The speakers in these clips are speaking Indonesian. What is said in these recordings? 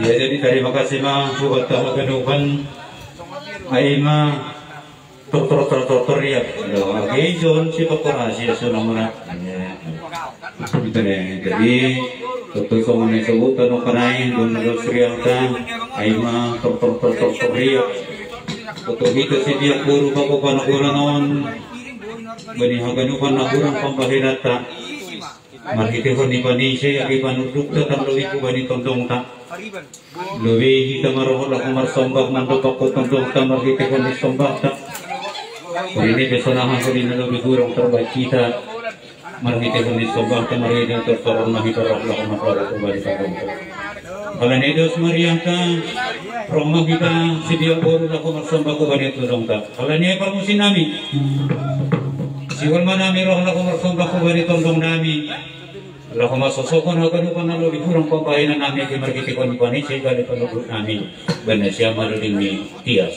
Ya, jadi terima kasih mah buat kedudukan ay mah dokter ya. Oke, John si korporasi sudah muna. Gitu deh. Jadi dokter komunis sebut anu kanai don Srianta ay mah dokter ya. Untuk itu si dia guru kako panagura naon bani haganukan nagurang pambahinata. Marhite ko ni panisi agi panuduk ta luwi ko bani tondong ta. Luwi kita marohol ako marsombak mandok ako tondong ta marhite ko ni sombak ta. Ini besonahan ko din na luwi gurang terbaik kita. Marhite ko ni sombak ta marhite tersorong mahitarap ako maklaro ko bani tondong ta. Kalan Edos Marianta Roma kita sidia boru ako marsombak ko bani tondong ta. Kalan niya parmusin nami. Siwal manami roh ako marsombak ko bani tondong nami. Lah masosokon hagan ko na lo kurang pambayanan namin kay markiti ko ni pani say gali panubot namin bana siya maruling ni Tias.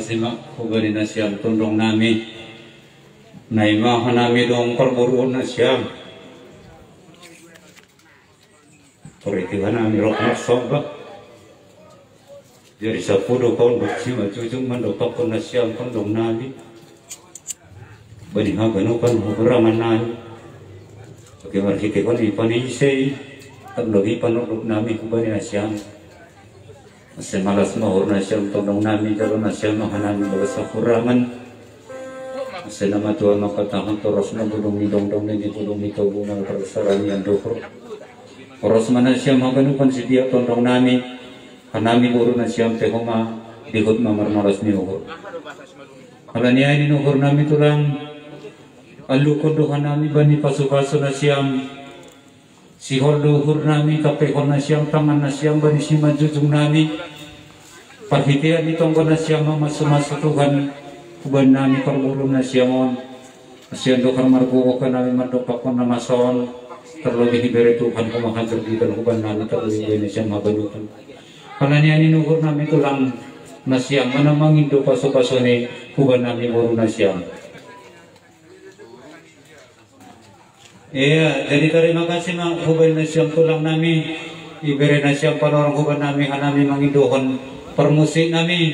kasih mak hubari na siyam tundong nami naimahan nami dong perburuan na siyam peritihan nami rok narsoba jadi 10 tahun bersih macam mandok pun na siyam tundong nami bani haganukan hubaraman nami bagaimana kita kan ipanisay taglogi panulog nami hubari na siyam. Masih malas mahur na siyam tundong nami jalo na siyam mahanami baga sa kuraman masih nama Tuhan makatahang toros na bulong nidong-dong na bulong nito bunang perasarani ang dukur oros man na siyam maganupan si dia tundong nami hanami buru na siyam tehoma dikot mamarmaras ni uhur kala niya inuhur nami tulang alukodohan nami bani pasu-pasu na siyam sihor luhur nami kapehor na siyam tangan na siyam bani si majujung nami perhitian itong na siyam masu-masu Tuhan kuban nami perbulong na siyamon siyam dokar marbuko ka nami mandopak na mason terlebih diberi Tuhan kumahajar di dalam kuban nami terlebih na siyam mabalutan karena niya ninuhur nami tulang na siyam manamang indo paso-paso ni kuban nami buru na siyam. Iya, jadi terima kasih mak hubay na siyam tulang nami iberi na siyam panorang huban nami hanami mangiduhon permusik nami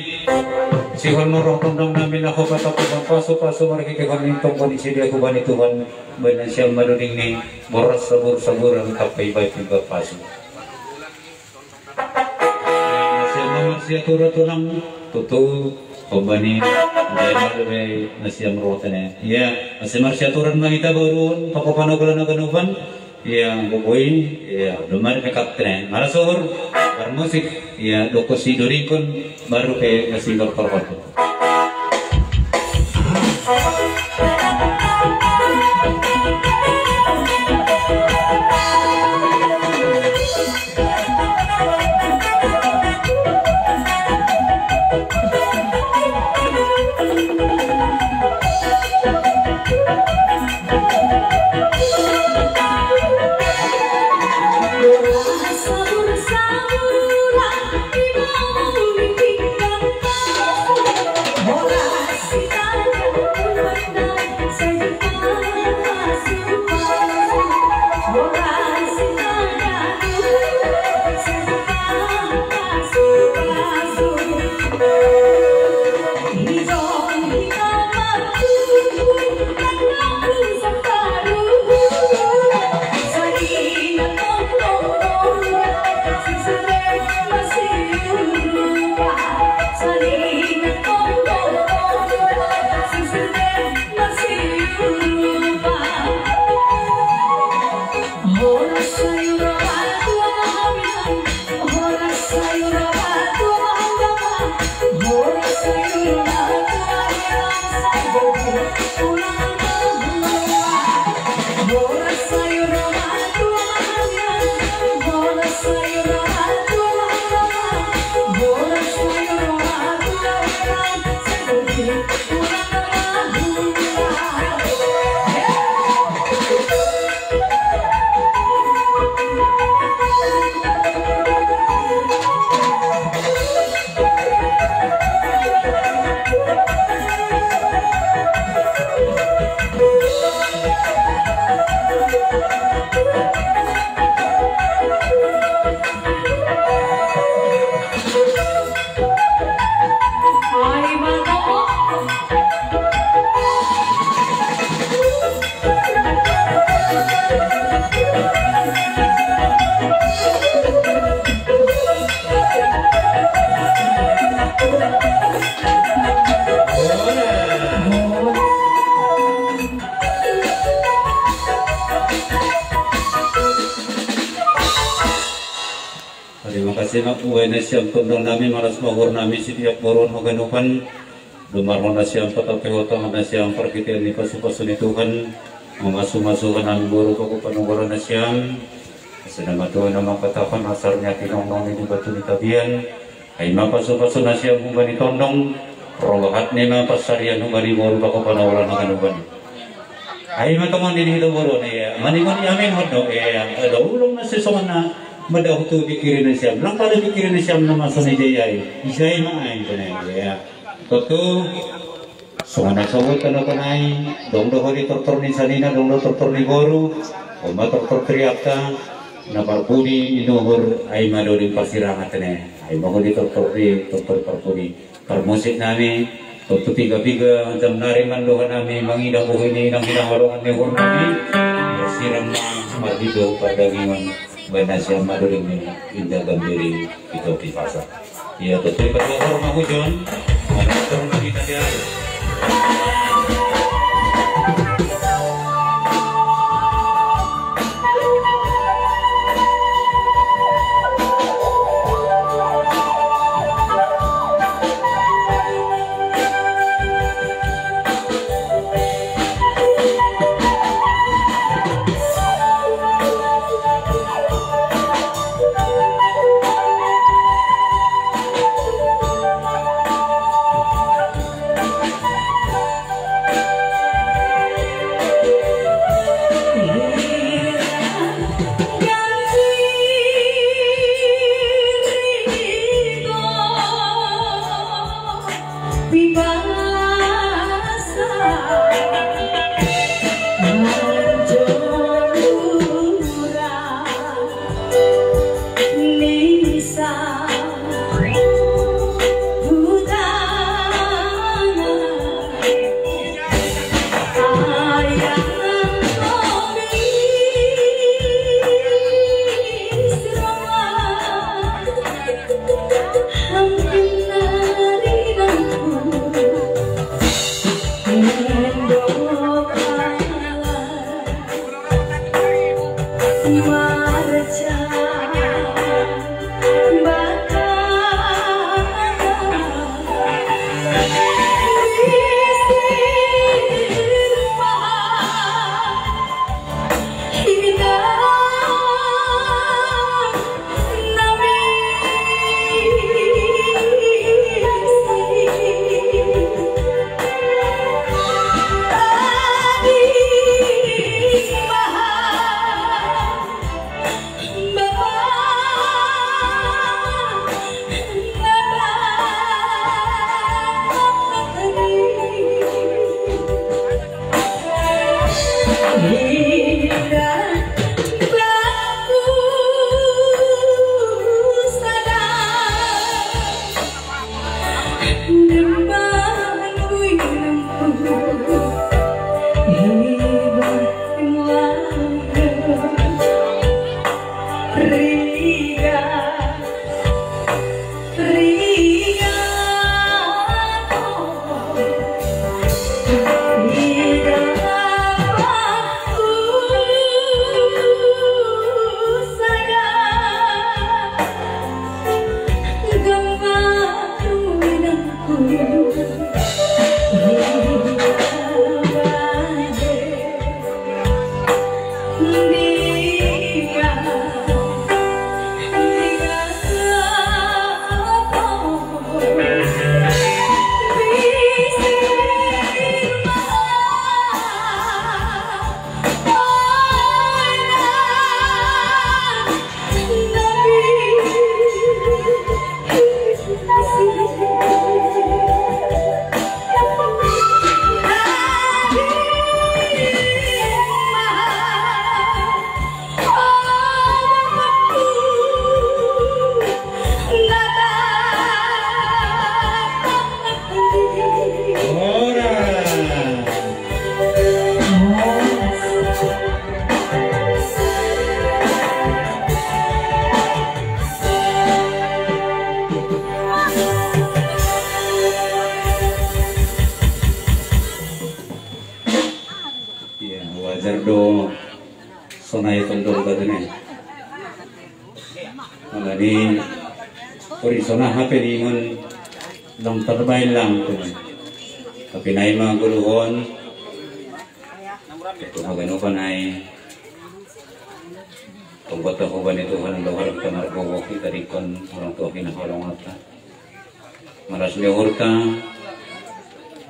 sihon norong tundang nami na hubat ako paso-paso marikikihon nitong kondisi dia huban ituhan bay na siyam maluning ni boras sabur-sabur ang kapay-bay paso siyam naman siya tura-tulang tutu Pembani jadi lebih nasi amrotan ya masih masih aturan kita baru pakopan ogolan ya bukoi ya domar dekat tren malah sohor bermusik ya dokusi dorikon baru ke nasi korporot Wena siyam tundang nami malas mahur nami setiap boron maganupan lumarhon na siyam patapihotang na siyam perkitian ni pasu-pasu ni Tuhan mamasukan nami buru pakupanunggoran na siyam sedang Tuhan na makatapan asarnya tinonong ni batu ni tabian ay mapasu-pasu na siyam humbani tondong rogahat ni mapasarian humbani buru pakupanunggoran maganupan ay matamon din ito buru niya manigon yamin hodno ada ulong na sesuman na madaw tu pikirin na siyam lang kala pikirin na siyam na masanay jayay isay maay ko na ya Toto sumana sawut kana kanai dong do hori tortor ni sanina dong do tortor ni goru oma tortor kriapta na parpudi inohor ay madodi pasirangat ne ay mahuli tortor parpudi parmusik nami toto tiga-tiga jam nariman dohan nami mangida buhini nang hinahalongan ni hor nami bersiram na mardido padagingon bana siya madodi ni inda gambiri ito pipasa iya toto ipatuhor mahujon mana turun kita dia. Jardo sonai tondol gadene malani ori sona hape dingon dong terbaik lang tuh tapi naik mah guluhon itu magano pa naik tungkot ako ba nito kan luar kamar ko kita dikon orang tua kinakolong ata maras lehurta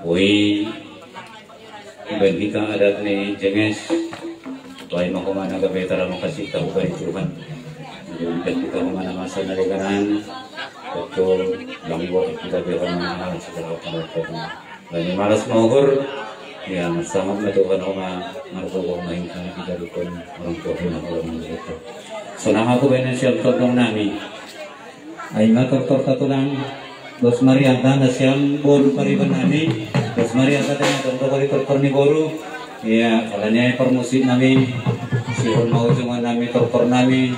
oi ben kita adat ni jenges tuai mo kumana gabi tara mo kasita ko kay Tuhan. Kita kumana masa nalikanan betul yang buat kita berkenan segala macam. Dan malas mengukur, ya sangat menentukan oma marco main kita dukun orang tua dan orang itu. Senang aku benar siap tolong nami. Aima tortor tatulang Dos Maria tanda siam boru pariban nami. Dos Maria katanya tonton kali tortor ni boru. Ya kalanya permusik nami. Sihon mau cuma nami tortor nami.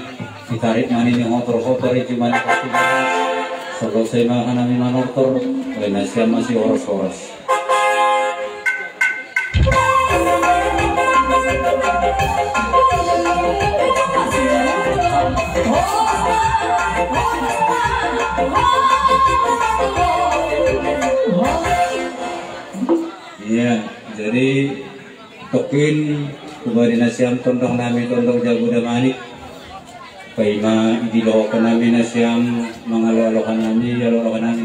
Ditarik mani ni kotor cuma pasti. Selesai makan nami manortor. Karena siam masih horos-horos. Iya, jadi tokin kembali nasiam tondong nami tondong jago damani. Paima idilokan nami nasiam mangalo-alokan nami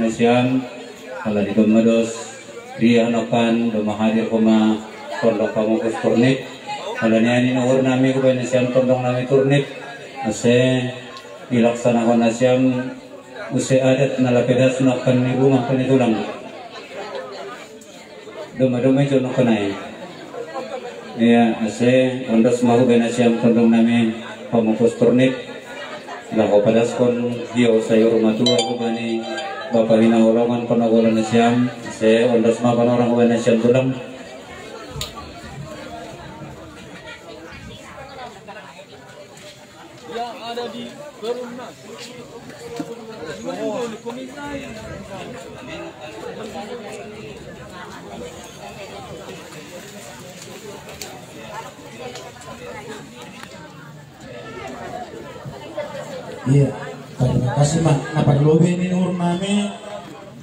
nasiam. Kalau di Domados dia anakan domahadir koma tondong kamu kus turnip. Kalau ni nomor nami kembali nasiam tondong nami turnip. Ase dilaksanakan nasiam usai adat nalapedas nakan ni rumah penitulang. Doma-doma itu nak kenai. Ya, ase ondos mahu benasiam tondong nami pamukus turnip. Lako padas kon hiyo sayur matua ko bani bapak hina orangan panagolan nasiam. Ase ondos mahu orang ko benasiam tulang. Yang ada di Perumnas. Iya, terima kasih mak. Napag lobe ni nur mami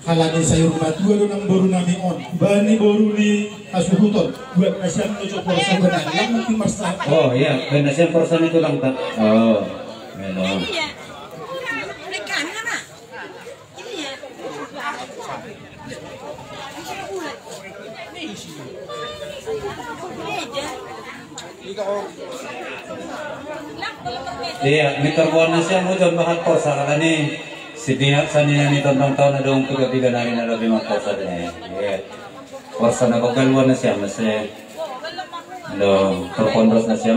kalani sayur batu alo nang boru nami on. Bani boru ni asuhuton. Buat nasiam no cokor sa benar. Yang mungkin masalah. Oh iya, benasiam persen itu lang tak. Oh, memang. Iya, ni karbuan nasiam mo dyan bahal po sa kalani. Si Dinat sa niya ni tondong taon na doon pagkabigan namin na labi magposa din eh. Iya. Porsa na kagalwan na siya, mas eh. Karbuan na siya,